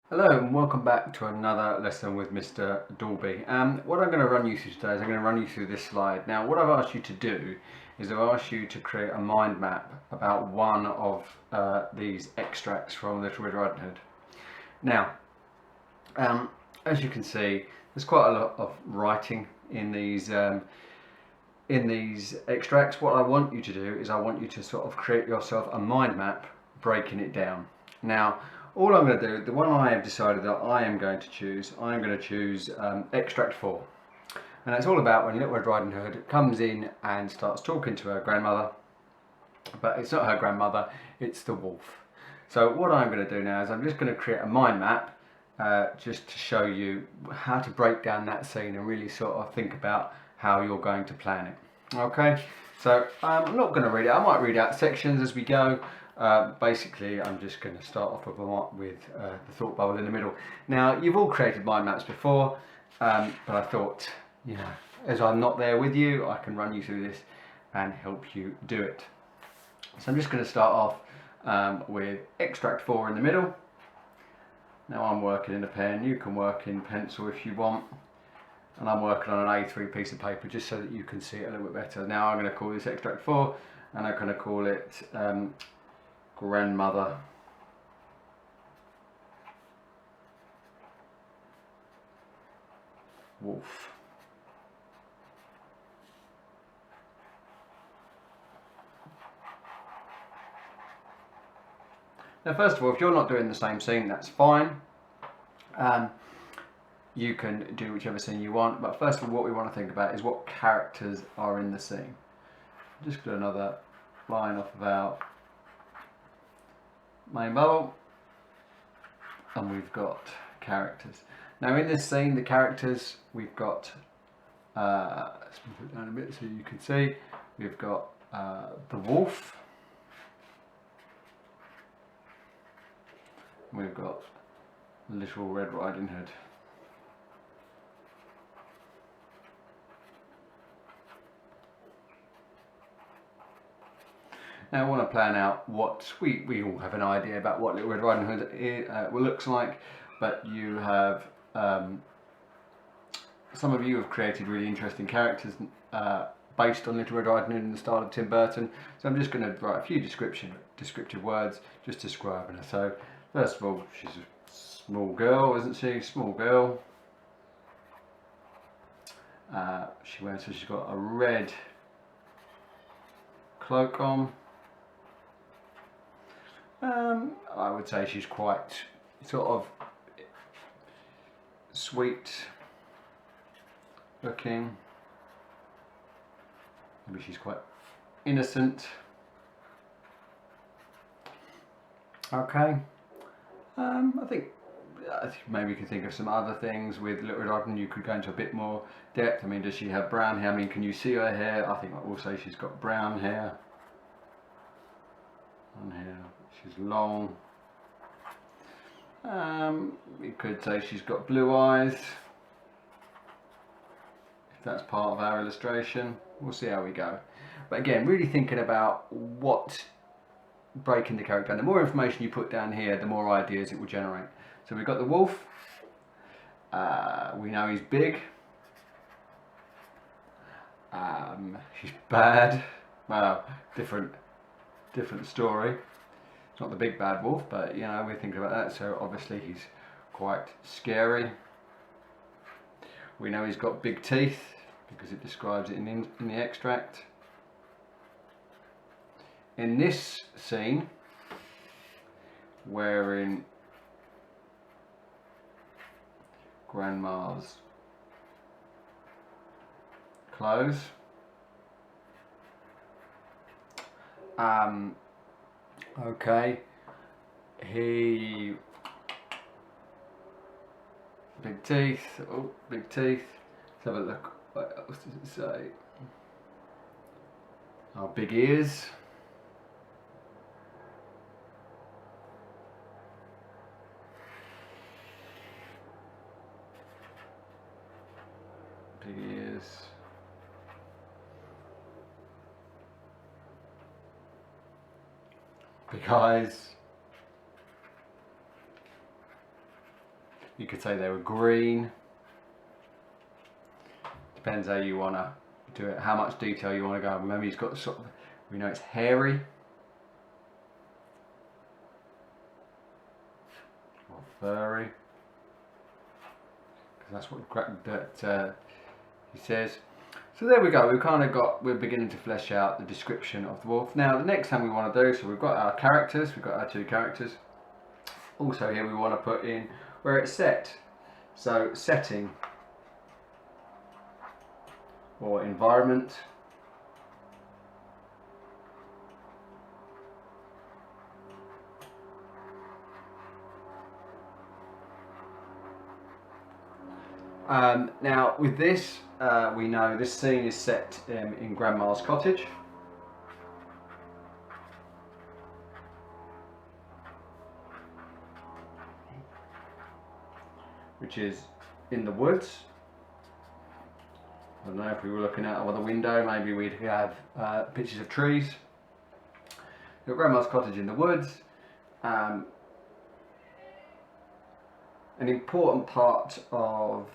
Hello and welcome back to another lesson with Mr. Dalby. What I'm going to run you through today is I'm going to run you through this slide. Now what I've asked you to do is I've asked you to create a mind map about one of these extracts from Little Red Riding Hood. Now as you can see, there's quite a lot of writing in these extracts. What I want you to do is I want you to sort of create yourself a mind map breaking it down. Now all I'm going to do, the one I have decided that I am going to choose, I'm going to choose extract 4. And it's all about when Little Red Riding Hood comes in and starts talking to her grandmother, but it's not her grandmother, it's the wolf. So what I'm going to do now is I'm just going to create a mind map just to show you how to break down that scene and really sort of think about how you're going to plan it. Okay, so I'm not going to read it, I might read out sections as we go. Basically, I'm just going to start off with the thought bubble in the middle. Now, you've all created mind maps before, but I thought, you know, as I'm not there with you, I can run you through this and help you do it. So I'm just going to start off with extract 4 in the middle. Now I'm working in a pen, you can work in pencil if you want. And I'm working on an A3 piece of paper just so that you can see it a little bit better. Now I'm going to call this extract 4 and I'm going to call it grandmother wolf. Now first of all, if you're not doing the same scene, that's fine. You can do whichever scene you want, but first of all what we want to think about is what characters are in the scene. Just put another line off of our main bubble and we've got characters. Now in this scene, the characters we've got, let's move it down a bit so you can see, we've got the wolf, we've got Little Red Riding Hood. Now I want to plan out what we all have an idea about what Little Red Riding Hood looks like, but you have some of you have created really interesting characters based on Little Red Riding Hood in the style of Tim Burton. So I'm just going to write a few descriptive words just describing her. So first of all, she's a small girl, isn't she? Small girl. She's got a red cloak on. I would say she's quite sort of sweet looking. Maybe she's quite innocent. Okay. I think maybe you can think of some other things with Little Red Riding Hood. You could go into a bit more depth. I mean, does she have brown hair? I mean, can you see her hair? I think I will say she's got brown hair. And hair. She's long. You could say she's got blue eyes, if that's part of our illustration. We'll see how we go. But again, really thinking about what breaking the character down. The more information you put down here, the more ideas it will generate. So we've got the wolf. We know he's big. He's bad. Well, different story. It's not the big bad wolf, but you know, we're thinking about that. So obviously he's quite scary. We know he's got big teeth because it describes it in the extract. In this scene, wearing grandma's clothes. Okay, big teeth, oh, big teeth. Let's have a look, what else does it say? Oh, big ears. Big ears. Big eyes. You could say they were green. Depends how you want to do it, how much detail you want to go. Remember, he's got sort of, we know it's hairy or furry, because that's what he says. So there we go, we're beginning to flesh out the description of the wolf. Now the next thing we want to do, so we've got our characters, we've got our 2 characters. Also here we want to put in where it's set. So setting or environment. Now with this, we know this scene is set in Grandma's cottage. Which is in the woods. I don't know, if we were looking out of the window, maybe we'd have pictures of trees. Your Grandma's cottage in the woods. An important part of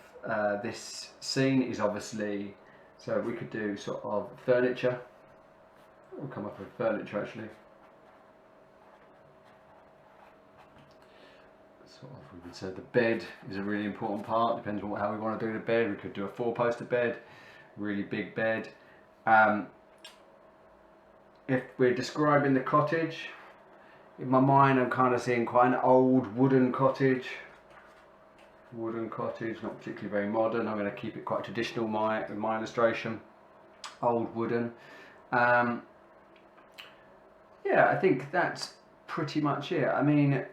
this scene is obviously, so we could do sort of furniture. We'll come up with furniture actually. We would say the bed is a really important part. Depends on how we want to do the bed. We could do a 4-poster bed, really big bed. If we're describing the cottage, in my mind I'm kind of seeing quite an old wooden cottage. Not particularly very modern. I'm going to keep it quite traditional in my illustration. Old wooden. Yeah, I think that's pretty much it. I mean,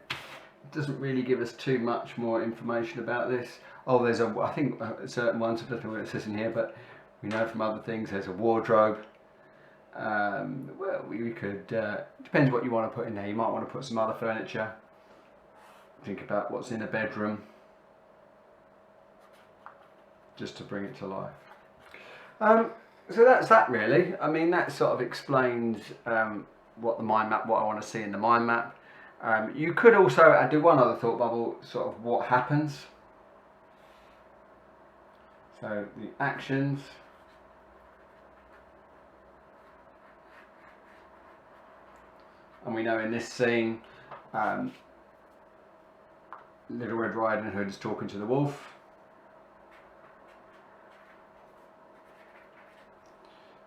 doesn't really give us too much more information about this. Oh, there's I think certain ones, I don't know what it says in here, but we know from other things there's a wardrobe. Well, we could, depends what you want to put in there. You might want to put some other furniture. Think about what's in a bedroom, just to bring it to life. So that's that really. I mean, that sort of explains what the mind map, what I want to see in the mind map. You could also do one other thought bubble, sort of what happens. So the actions. And we know in this scene, Little Red Riding Hood is talking to the wolf.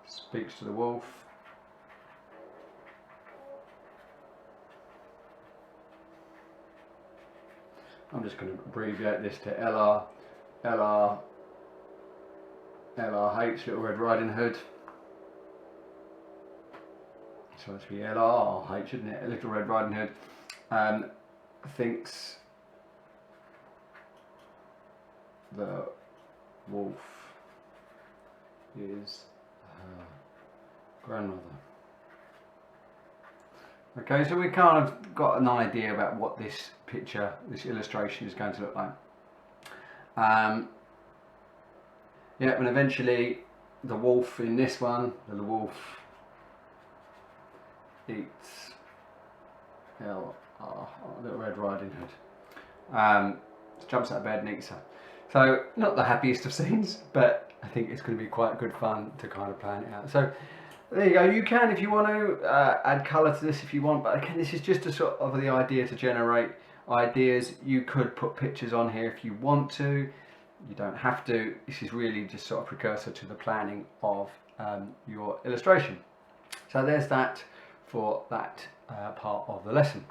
Speaks to the wolf. I'm just going to abbreviate this to LRH, Little Red Riding Hood. So it's be LRH, isn't it? Little Red Riding Hood thinks the wolf is her grandmother. Okay, so we kind of got an idea about what this picture, this illustration is going to look like. Yeah, and eventually the wolf in this one, the wolf eats Little Red Riding Hood. Jumps out of bed and eats her. So not the happiest of scenes, but I think it's going to be quite good fun to kind of plan it out. So there you go. You can, if you want to, add colour to this if you want, but again, this is just a sort of the idea to generate ideas. You could put pictures on here if you want to. You don't have to. This is really just sort of precursor to the planning of your illustration. So there's that for that part of the lesson.